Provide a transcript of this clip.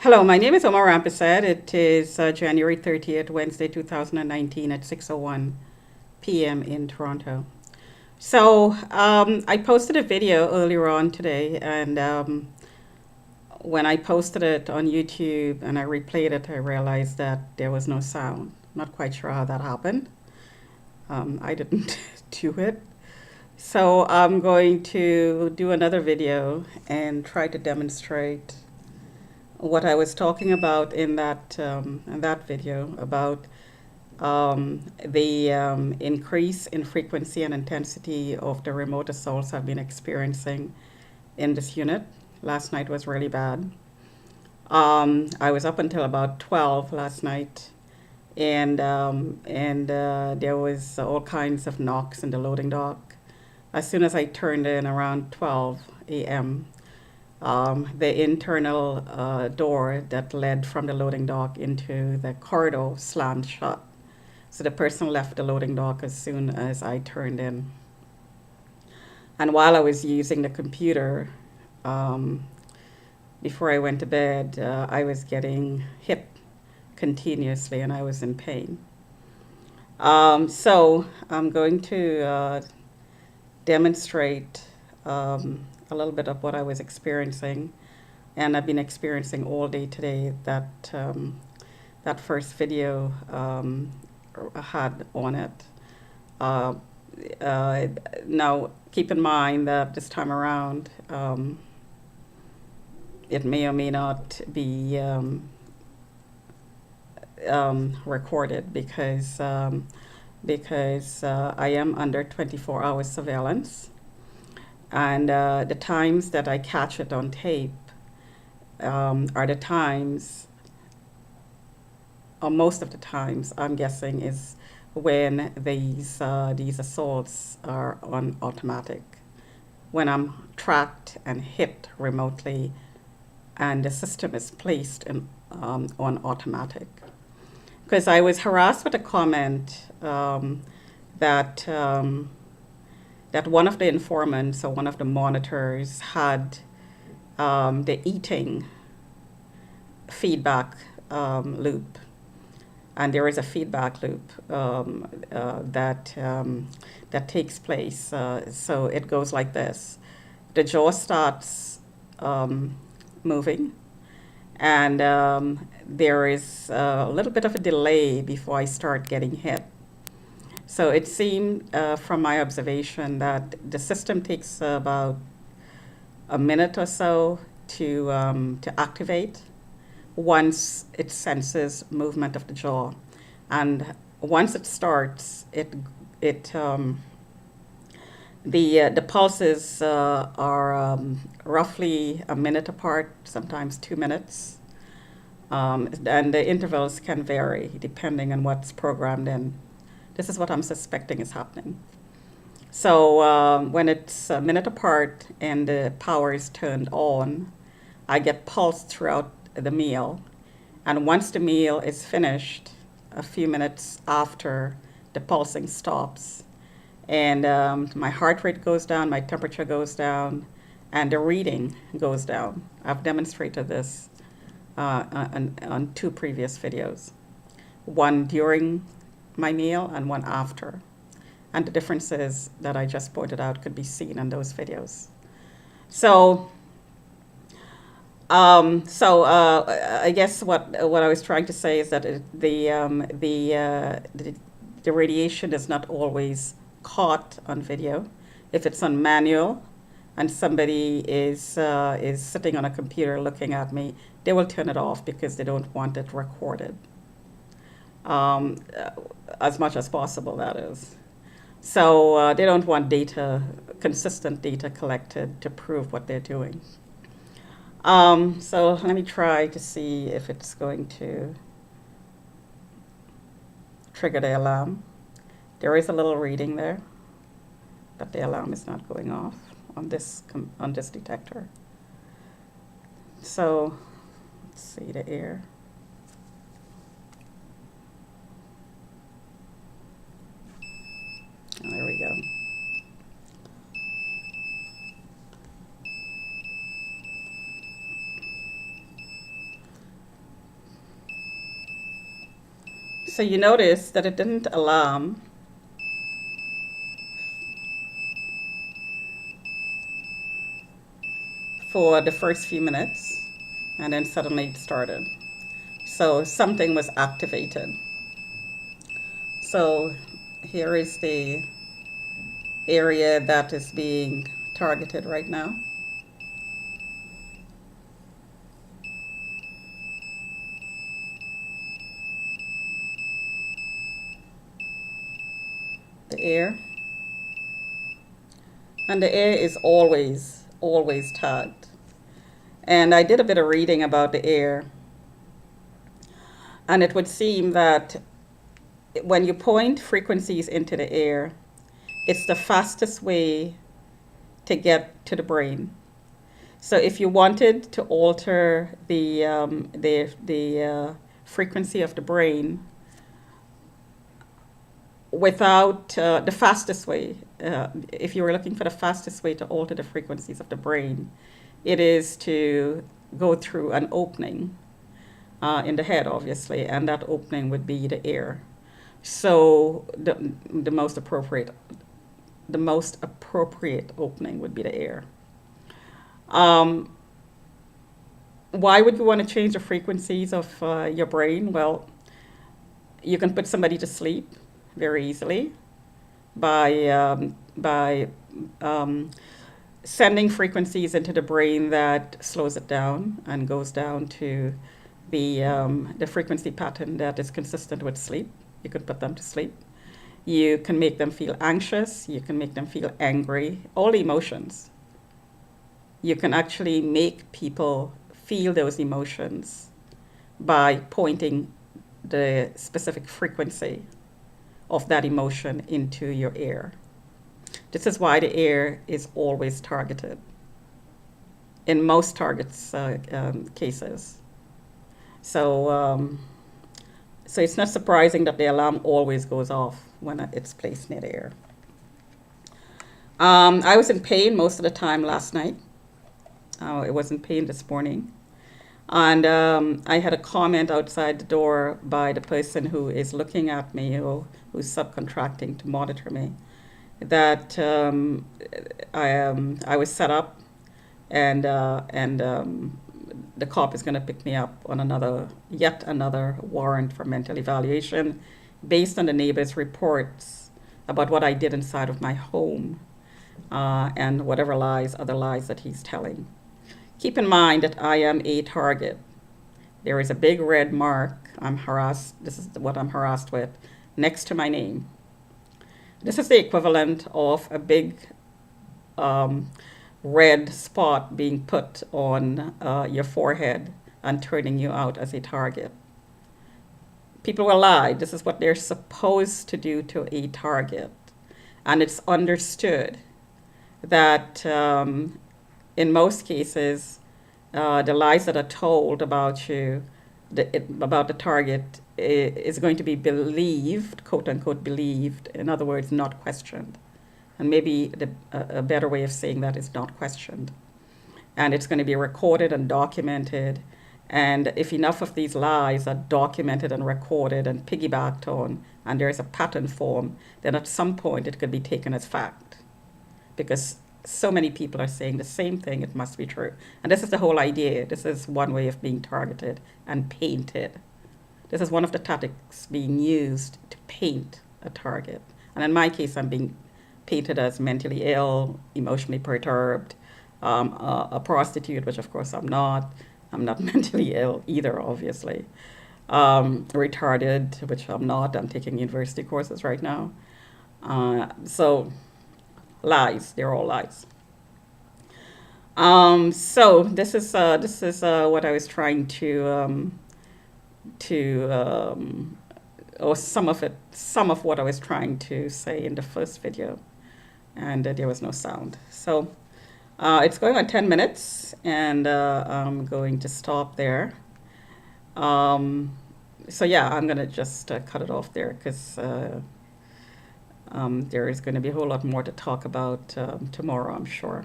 Hello, my name is Omar Rampersad. It is January 30th, Wednesday, 2019 at 6:01 p.m. in Toronto. I posted a video earlier on today, and when I posted it on YouTube and I replayed it, I realized that there was no sound. Not quite sure how that happened. I didn't do it. So I'm going to do another video and try to demonstrate what I was talking about in that video about the increase in frequency and intensity of the remote assaults I've been experiencing in this unit. Last night was really bad. I was up until about 12 last night, and there was all kinds of knocks in the loading dock. As soon as I turned in around 12 a.m., the internal door that led from the loading dock into the corridor slammed shut. So the person left the loading dock as soon as I turned in. And while I was using the computer, um, before I went to bed, I was getting hit continuously and I was in pain. So I'm going to demonstrate a little bit of what I was experiencing, and I've been experiencing all day today that first video had on it. Uh, Now, keep in mind that this time around, it may or may not be recorded because I am under 24-hour surveillance. And the times that I catch it on tape are the times, or most of the times, I'm guessing, is when these assaults are on automatic, when I'm tracked and hit remotely, and the system is placed on automatic. Because I was harassed with a comment that. That one of the informants or one of the monitors had the eating feedback loop. And there is a feedback loop that takes place. So it goes like this. The jaw starts moving, and there is a little bit of a delay before I start getting hit. So it seemed from my observation that the system takes about a minute or so to activate once it senses movement of the jaw. And once it starts, the pulses are roughly a minute apart, sometimes 2 minutes. And the intervals can vary depending on what's programmed in. This is what I'm suspecting is happening. So when it's a minute apart and the power is turned on, I get pulsed throughout the meal. And once the meal is finished, a few minutes after, the pulsing stops. And my heart rate goes down, my temperature goes down, and the reading goes down. I've demonstrated this on 2 previous videos. One during my meal and one after. And the differences that I just pointed out could be seen in those videos. I guess what I was trying to say is that the radiation is not always caught on video. If it's on manual and somebody is sitting on a computer looking at me, they will turn it off because they don't want it recorded. As much as possible, that is. So they don't want consistent data collected to prove what they're doing. So let me try to see if it's going to trigger the alarm. There is a little reading there, but the alarm is not going off on this detector. So let's see the air. There we go. So you notice that it didn't alarm for the first few minutes, and then suddenly it started. So something was activated. So here is the area that is being targeted right now. The air. And the air is always tagged. And I did a bit of reading about the air, and it would seem that when you point frequencies into the air, it's the fastest way to get to the brain. So if you wanted to alter the frequency of the brain without the fastest way, if you were looking for the fastest way to alter the frequencies of the brain, it is to go through an opening in the head, obviously, and that opening would be the ear. So the most appropriate opening would be the ear. Um, why would you want to change the frequencies of your brain? Well, you can put somebody to sleep very easily by sending frequencies into the brain that slows it down and goes down to the frequency pattern that is consistent with sleep. You could put them to sleep. You can make them feel anxious. You can make them feel angry. All emotions. You can actually make people feel those emotions by pointing the specific frequency of that emotion into your ear. This is why the ear is always targeted in most targets cases. So it's not surprising that the alarm always goes off when it's placed near the ear. I was in pain most of the time last night. I was in pain this morning. And I had a comment outside the door by the person who is looking at me, who's subcontracting to monitor me, that I was set up, and the cop is going to pick me up on yet another warrant for mental evaluation, based on the neighbor's reports about what I did inside of my home, and whatever other lies that he's telling. Keep in mind that I am a target. There is a big red mark. I'm harassed. This is what I'm harassed with, next to my name. This is the equivalent of a big red spot being put on your forehead and turning you out as a target. People will lie. This is what they're supposed to do to a target. And it's understood that in most cases, the lies that are told about you, about the target, is going to be believed, quote unquote, believed. In other words, not questioned. And maybe a better way of saying that is not questioned. And it's going to be recorded and documented. And if enough of these lies are documented and recorded and piggybacked on, and there's a pattern form, then at some point it could be taken as fact. Because so many people are saying the same thing, it must be true. And this is the whole idea. This is one way of being targeted and painted. This is one of the tactics being used to paint a target. And in my case, I'm being painted as mentally ill, emotionally perturbed, a prostitute, which of course I'm not. I'm not mentally ill either, obviously. Retarded, which I'm not. I'm taking university courses right now. So lies, they're all lies. So this is what I was trying or some of what I was trying to say in the first video, and there was no sound. So it's going on 10 minutes, and I'm going to stop there. So yeah, I'm gonna just cut it off there, because there is going to be a whole lot more to talk about tomorrow, I'm sure.